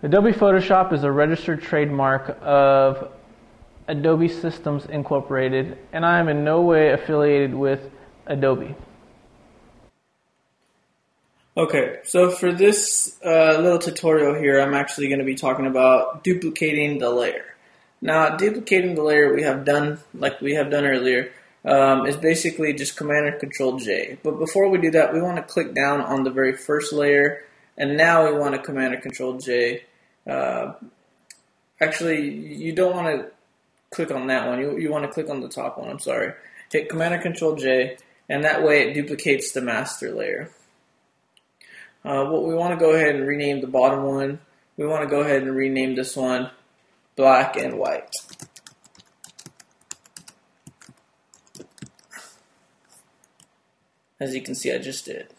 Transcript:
Adobe Photoshop is a registered trademark of Adobe Systems Incorporated, and I am in no way affiliated with Adobe. Okay, so for this little tutorial here, I'm actually going to be talking about duplicating the layer. Now, duplicating the layer we have done, like we have done earlier, is basically just Command and Control J. But before we do that, we want to click down on the very first layer, and now we want to Command and Control J. Actually, you don't want to click on that one. You want to click on the top one. I'm sorry. Hit Command and Control J, and that way it duplicates the master layer. What we want to go ahead and rename the bottom one. We want to go ahead and rename this one black and white. As you can see, I just did.